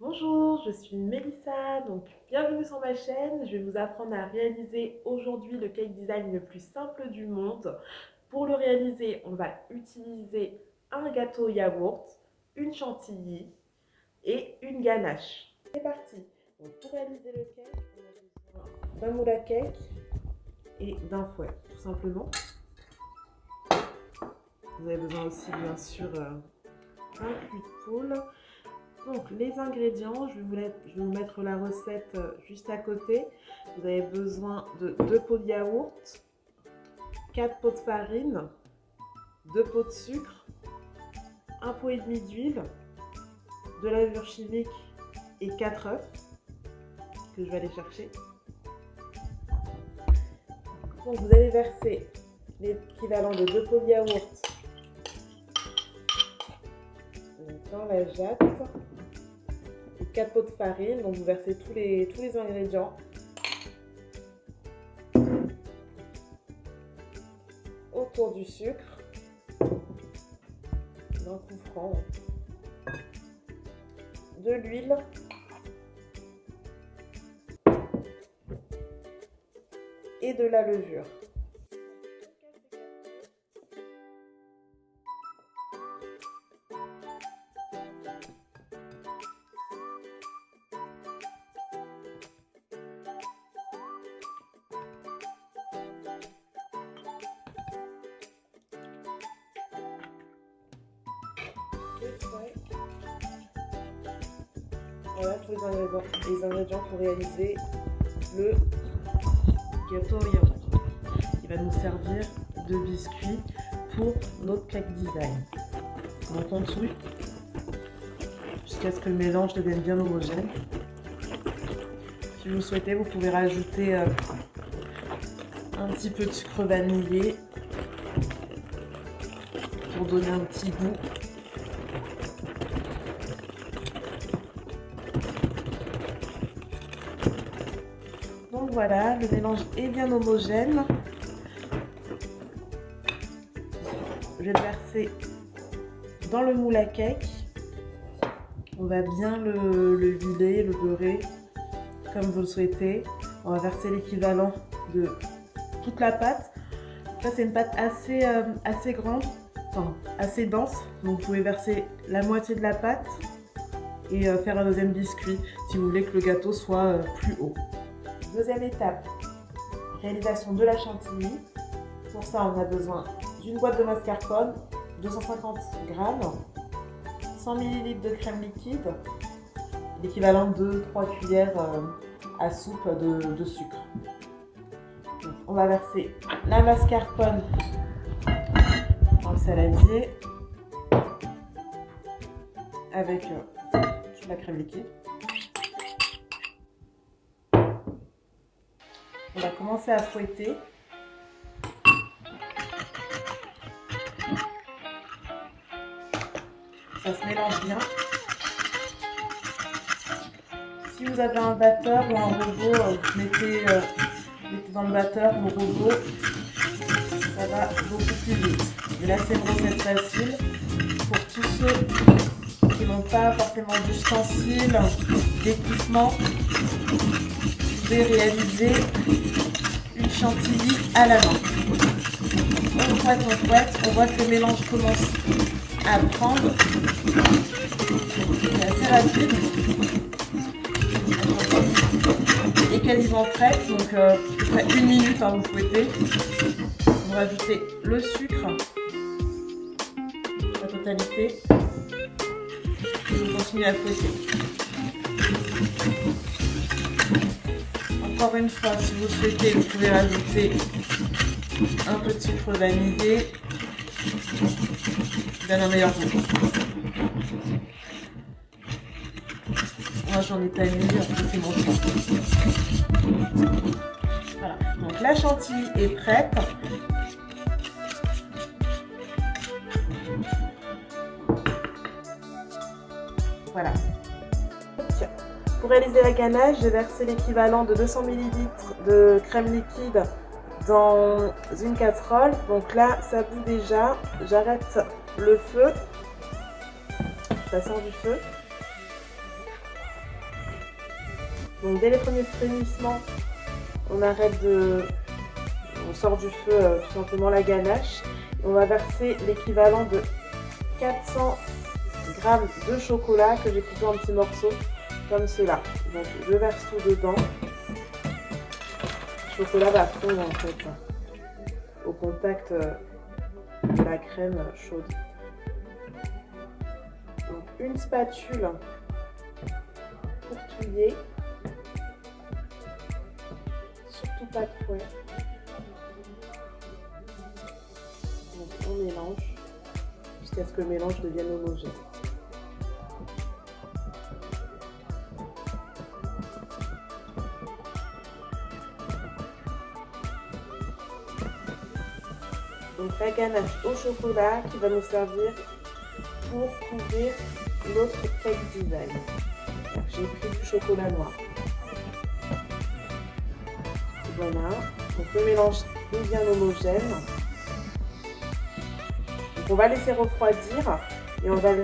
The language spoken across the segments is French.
Bonjour, je suis Mélissa, donc bienvenue sur ma chaîne. Je vais vous apprendre à réaliser aujourd'hui le cake design le plus simple du monde. Pour le réaliser, on va utiliser un gâteau yaourt, une chantilly et une ganache. C'est parti. Donc pour réaliser le cake, on a besoin d'un moule à cake et d'un fouet, tout simplement. Vous avez besoin aussi bien sûr un cul de poule. Donc les ingrédients, je vais vous mettre la recette juste à côté. Vous avez besoin de 2 pots de yaourt, 4 pots de farine, 2 pots de sucre, 1 pot et demi d'huile, de la levure chimique et 4 œufs que je vais aller chercher. Donc vous allez verser l'équivalent de 2 pots de yaourt dans la jatte. 4 pots de farine, donc vous versez tous les ingrédients. Autour du sucre, d'un coup franc. De l'huile. Et de la levure. Voilà tous les ingrédients pour réaliser le gâteau au yaourt qui va nous servir de biscuit pour notre cake design. Donc on touille jusqu'à ce que le mélange devienne bien homogène. Si vous le souhaitez, vous pouvez rajouter un petit peu de sucre vanillé pour donner un petit goût. Donc voilà, le mélange est bien homogène. Je vais le verser dans le moule à cake. On va bien le huiler, le beurrer comme vous le souhaitez. On va verser l'équivalent de toute la pâte. Ça c'est une pâte assez grande, enfin assez dense. Donc vous pouvez verser la moitié de la pâte et faire un deuxième biscuit si vous voulez que le gâteau soit plus haut. Deuxième étape, réalisation de la chantilly. Pour ça, on a besoin d'une boîte de mascarpone, 250 g, 100 ml de crème liquide, l'équivalent de 3 cuillères à soupe de sucre. Donc, on va verser la mascarpone dans le saladier avec la crème liquide. On va commencer à fouetter. Ça se mélange bien. Si vous avez un batteur ou un robot, vous mettez dans le batteur ou au robot, ça va beaucoup plus vite. Et là, c'est une recette facile pour tous ceux qui n'ont pas forcément d'ustensiles, d'équipement. Vous pouvez réaliser une chantilly à la main. On fouette, on voit que le mélange commence à prendre. C'est assez rapide. Et quasiment prête, donc après 1 minute vous fouettez. Vous rajoutez le sucre, la totalité, et vous continuez à fouetter. Encore une fois, si vous le souhaitez, vous pouvez rajouter un peu de sucre vanillé, qui donne un meilleur goût. Moi j'en ai pas mis, c'est mon choix. Voilà, donc la chantilly est prête. Voilà. Pour réaliser la ganache, j'ai versé l'équivalent de 200 ml de crème liquide dans une casserole. Donc là, ça bout déjà. J'arrête le feu. Ça sort du feu. Donc dès les premiers frémissements, on sort du feu tout simplement la ganache. On va verser l'équivalent de 400 g de chocolat que j'ai coupé en petits morceaux comme cela. Donc je verse tout dedans. Le chocolat va fondre en fait au contact de la crème chaude. Donc une spatule pour touiller. Surtout pas de fouet. Donc on mélange jusqu'à ce que le mélange devienne homogène. Donc la ganache au chocolat qui va nous servir pour couvrir l'autre cake design. J'ai pris du chocolat noir. Voilà, donc le mélange est bien homogène. Donc on va laisser refroidir et on va le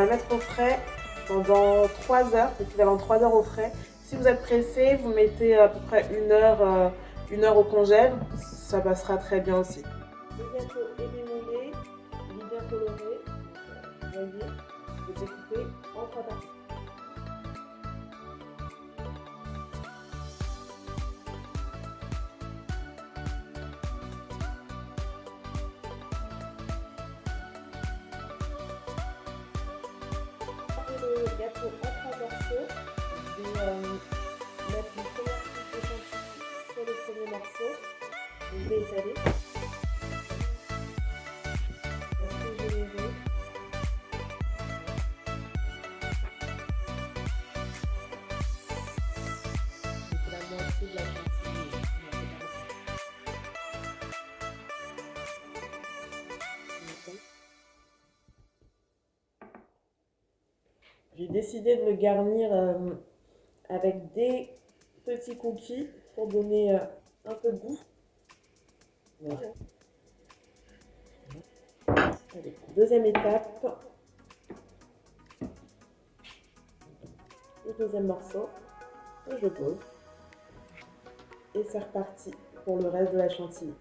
mettre au frais pendant 3 heures, l'équivalent de 3 heures au frais. Si vous êtes pressé, vous mettez à peu près 1 heure au congèle, ça passera très bien aussi. Le gâteau est démoulé, il est bien coloré. Vous voyez, je vais découper en 3 parties. Le gâteau en 3 morceaux. Je vais mettre une première couche de chantilly sur le premier morceau. Je vais étaler. La moitié de la chantilly. J'ai décidé de le garnir avec des petits cookies pour donner un peu de goût. Voilà. Allez, deuxième étape. Le deuxième morceau, je pose. Et c'est reparti pour le reste de la chantilly.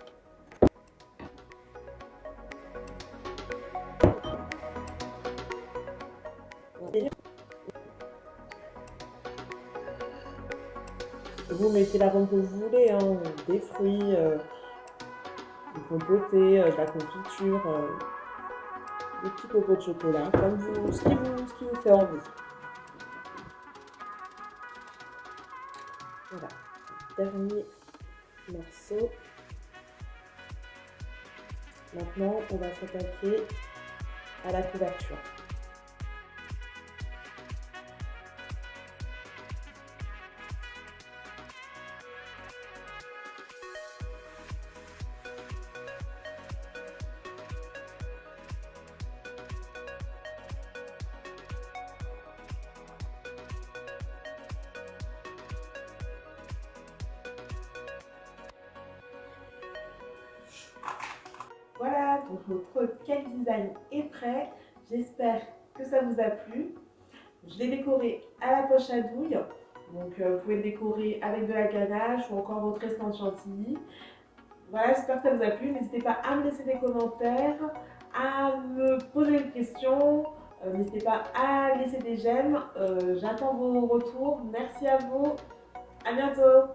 Vous mettez la forme que vous voulez, hein, des fruits, du compoté, de la confiture, des petits copeaux de chocolat, comme ce qui vous fait envie. Voilà, dernier morceau. Maintenant, on va s'attaquer à la couverture. Voilà, donc notre cake design est prêt. J'espère que ça vous a plu. Je l'ai décoré à la poche à douille. Donc vous pouvez le décorer avec de la ganache ou encore votre restant de chantilly. Voilà, j'espère que ça vous a plu. N'hésitez pas à me laisser des commentaires, à me poser des questions. N'hésitez pas à laisser des j'aime. J'attends vos retours. Merci à vous. À bientôt.